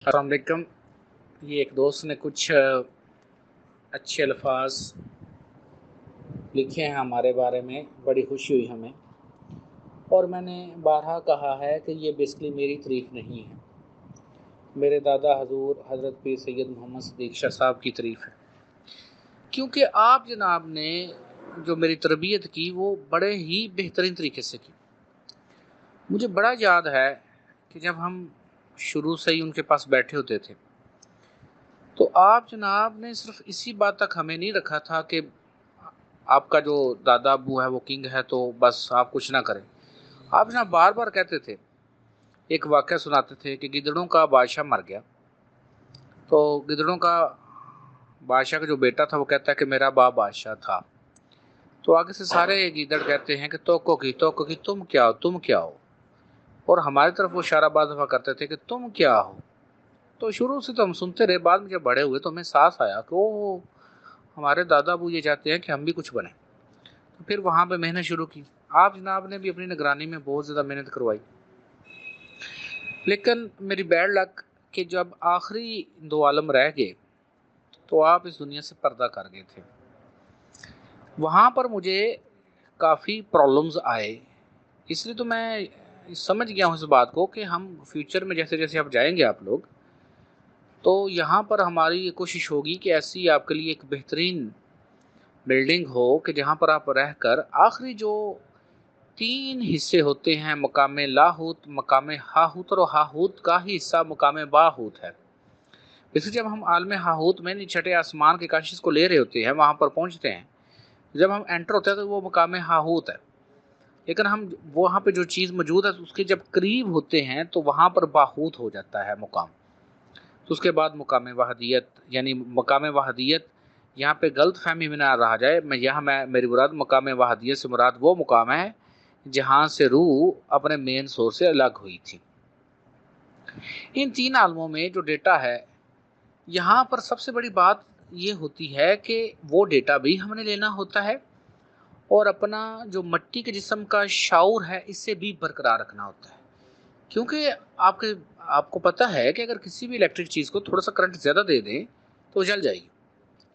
अस्सलाम वालेकुम। ये एक दोस्त ने कुछ अच्छे अल्फाज लिखे हैं हमारे बारे में, बड़ी खुशी हुई हमें। और मैंने बारहा कहा है कि ये बेसिकली मेरी तारीफ़ नहीं है, मेरे दादा हजूर हज़रत पीर सैयद मोहम्मद सिद्दीक़ शाह साहब की तारीफ़ है। क्योंकि आप जनाब ने जो मेरी तरबियत की वो बड़े ही बेहतरीन तरीके से की। मुझे बड़ा याद है कि जब हम शुरू से ही उनके पास बैठे होते थे, तो आप जनाब ने सिर्फ इसी बात तक हमें नहीं रखा था कि आपका जो दादा अबू है वो किंग है, तो बस आप कुछ ना करें। आप ना बार बार कहते थे, एक वाक़या सुनाते थे कि गिदड़ों का बादशाह मर गया, तो गिदड़ों का बादशाह का जो बेटा था वो कहता है कि मेरा बाप बादशाह था। तो आगे से सारे गीदड़ कहते हैं कि तोको की तुम क्या हो। और हमारी तरफ वो इशारा बाज़ दफ़ा करते थे कि तुम क्या हो। तो शुरू से तो हम सुनते रहे, बाद में जब बड़े हुए तो हमें साहस आया कि ओ, हमारे दादा अबू ये चाहते हैं कि हम भी कुछ बने। तो फिर वहाँ पे मेहनत शुरू की। आप जनाब ने भी अपनी निगरानी में बहुत ज़्यादा मेहनत करवाई, लेकिन मेरी बैड लक कि जब आखिरी दो आलम रह गए तो आप इस दुनिया से पर्दा कर गए थे। वहाँ पर मुझे काफ़ी प्रॉब्लम्स आए, इसलिए तो मैं समझ गया हूँ इस बात को कि हम फ्यूचर में जैसे जैसे अब जाएंगे आप लोग, तो यहाँ पर हमारी ये कोशिश होगी कि ऐसी आपके लिए एक बेहतरीन बिल्डिंग हो कि जहाँ पर आप रहकर आखिरी जो तीन हिस्से होते हैं, मकामे लाहूत, मकामे हाहूत और हाहूत का ही हिस्सा मकामे बाहूत है। वैसे जब हम आलम हाहूत में छठे आसमान के काशिश को ले रहे होते हैं, वहाँ पर पहुँचते हैं, जब हम एंटर होते हैं तो वो मकामे हाहूत है। लेकिन हम वहाँ पे जो चीज़ मौजूद है उसके जब करीब होते हैं तो वहाँ पर बाहूत हो जाता है मुकाम। तो उसके बाद मुकामे वहदियत, यानी मकामे वहदियत, यहाँ पे गलत फहमी में ना रहा जाए, मैं मेरी मुराद मकामे वहदियत से मुराद वो मुकाम है जहाँ से रूह अपने मेन सोर्स से अलग हुई थी। इन तीन आलमों में जो डेटा है, यहाँ पर सबसे बड़ी बात ये होती है कि वो डेटा भी हमने लेना होता है और अपना जो मिट्टी के जिस्म का शाऊर है इससे भी बरकरार रखना होता है। क्योंकि आपके आपको पता है कि अगर किसी भी इलेक्ट्रिक चीज़ को थोड़ा सा करंट ज़्यादा दे दें तो जल जाएगी,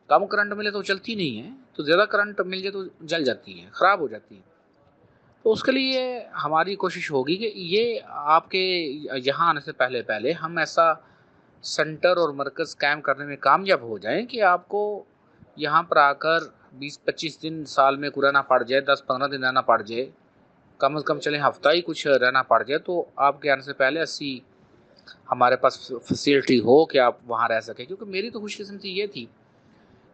कम करंट मिले तो चलती नहीं है, तो ज़्यादा करंट मिल जाए तो जल जाती है, ख़राब हो जाती है। तो उसके लिए हमारी कोशिश होगी कि ये आपके यहाँ आने से पहले पहले हम ऐसा सेंटर और मरकज़ कायम करने में कामयाब हो जाएं कि आपको यहाँ पर आकर 20-25 दिन साल में रहना पड़ जाए, 10-15 दिन रहना पड़ जाए, कम से कम चले हफ्ता ही कुछ रहना पड़ जाए, तो आपके आने से पहले ऐसी हमारे पास फैसिलिटी हो कि आप वहाँ रह सकें। क्योंकि मेरी तो खुशकिस्मती ये थी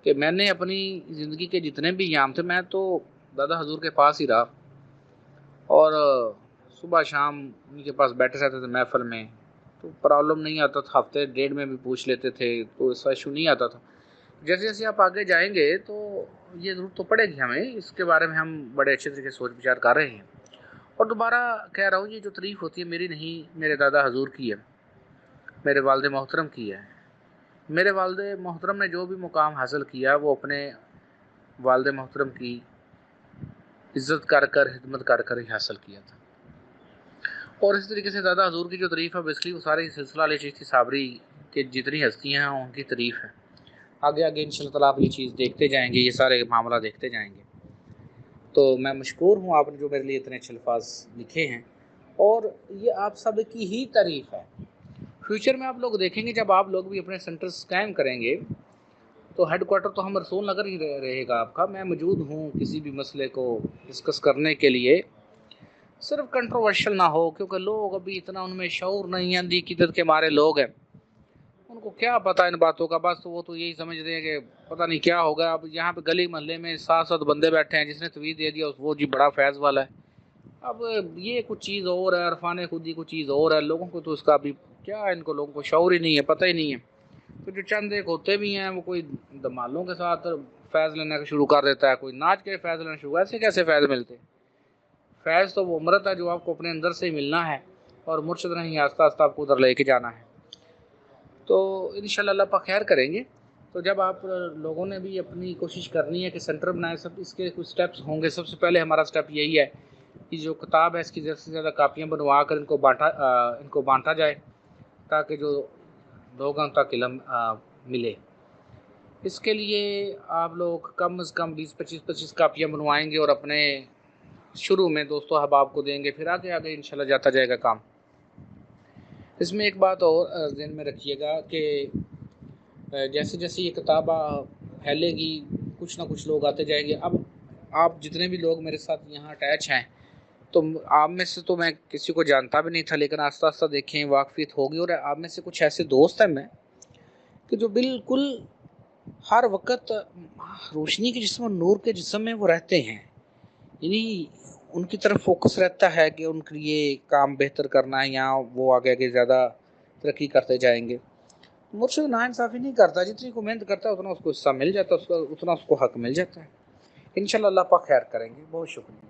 कि मैंने अपनी ज़िंदगी के जितने भी याम थे, मैं तो दादा हजूर के पास ही रहा और सुबह शाम उनके पास बैठे रहते थे महफिल में, तो प्रॉब्लम नहीं आता था। हफ्ते डेढ़ में भी पूछ लेते थे तो ऐसा इशू नहीं आता था। जैसे जैसे आप आगे जाएंगे तो ये ज़रूरत तो पड़ेगी हमें, इसके बारे में हम बड़े अच्छे तरीके से सोच विचार कर रहे हैं। और दोबारा कह रहा हूँ, ये जो तारीफ़ होती है मेरी नहीं, मेरे दादा हजूर की है, मेरे वालिद मोहतरम की है। मेरे वालिद मोहतरम ने जो भी मुकाम हासिल किया वो अपने वालिद मोहतरम की इज़्ज़त कर कर, खिदमत कर कर ही हासिल किया था। और इसी तरीके से दादा हजूर की जो तारीफ़ है बेसिकली वो सारी सिलसिला अली चिश्ती साबरी के जितनी हस्तियाँ हैं उनकी तारीफ़ है। आगे आगे इंशाल्लाह ताला आप ये चीज़ देखते जाएंगे, ये सारे मामला देखते जाएंगे। तो मैं मशकूर हूँ आपने जो मेरे लिए इतने अच्छे अल्फाज लिखे हैं, और ये आप सब की ही तारीफ़ है। फ्यूचर में आप लोग देखेंगे जब आप लोग भी अपने सेंटर्स कायम करेंगे तो हेडक्वार्टर तो हम रसूल नगर ही रहेगा आपका। मैं मौजूद हूँ किसी भी मसले को डिस्कस करने के लिए, सिर्फ कंट्रोवर्शियल ना हो, क्योंकि लोग अभी इतना उनमें शऊर नहीं है, अंधी किदत के मारे लोग हैं, उनको क्या पता इन बातों का। बस वो तो यही समझ रहे हैं कि पता नहीं क्या होगा। अब यहाँ पे गली मोहल्ले में 7-7 बंदे बैठे हैं, जिसने तवीज़ दे दिया वो जी बड़ा फैज़ वाला है। अब ये कुछ चीज़ और है, अरफान खुदी कुछ चीज़ और है, लोगों को तो उसका अभी क्या, इनको लोगों को शऊर ही नहीं है, पता ही नहीं है। तो जो चंद एक होते भी हैं वो कोई दमालों के साथ फैज़ लेना शुरू कर देता है, कोई नाच के फैज़ लेना शुरू, ऐसे कैसे फैज़ मिलते। फैज़ तो वो अमृत है जो आपको अपने अंदर से ही मिलना है, और मुर्शिद नहीं, आस्ता आस्ता आपको उधर लेके जाना है। तो इंशाल्लाह अल्लाह पाक खैर करेंगे। तो जब आप लोगों ने भी अपनी कोशिश करनी है कि सेंटर बनाए, सब इसके कुछ स्टेप्स होंगे। सबसे पहले हमारा स्टेप यही है कि जो किताब है इसकी ज़्यादा से ज़्यादा कापियाँ बनवा कर इनको बांटा जाए, ताकि जो लोगों तक इल्म मिले। इसके लिए आप लोग कम से कम 20-25 कापियाँ बनवाएंगे और अपने शुरू में दोस्तों अहबाब को देंगे, फिर आगे आगे इंशाल्लाह जाता जाएगा काम। इसमें एक बात और ज़हन में रखिएगा कि जैसे जैसे ये किताब फैलेगी, कुछ ना कुछ लोग आते जाएंगे। अब आप जितने भी लोग मेरे साथ यहाँ अटैच हैं, तो आप में से तो मैं किसी को जानता भी नहीं था, लेकिन आस्ता आस्ता देखें वाकफियत होगी। और आप में से कुछ ऐसे दोस्त हैं मैं कि जो बिल्कुल हर वक्त रोशनी के जिस्म और नूर के जिस्म में वो रहते हैं, यानी उनकी तरफ फोकस रहता है कि उनके लिए काम बेहतर करना है या वो आगे आगे ज़्यादा तरक्की करते जाएंगे। मुझसे नाइंसाफ़ी नहीं करता, जितनी को मेहनत करता है उतना उसको हिस्सा मिल जाता है, उसका उतना उसको हक मिल जाता है। इंशाल्लाह अल्लाह पाक खैर करेंगे। बहुत शुक्रिया।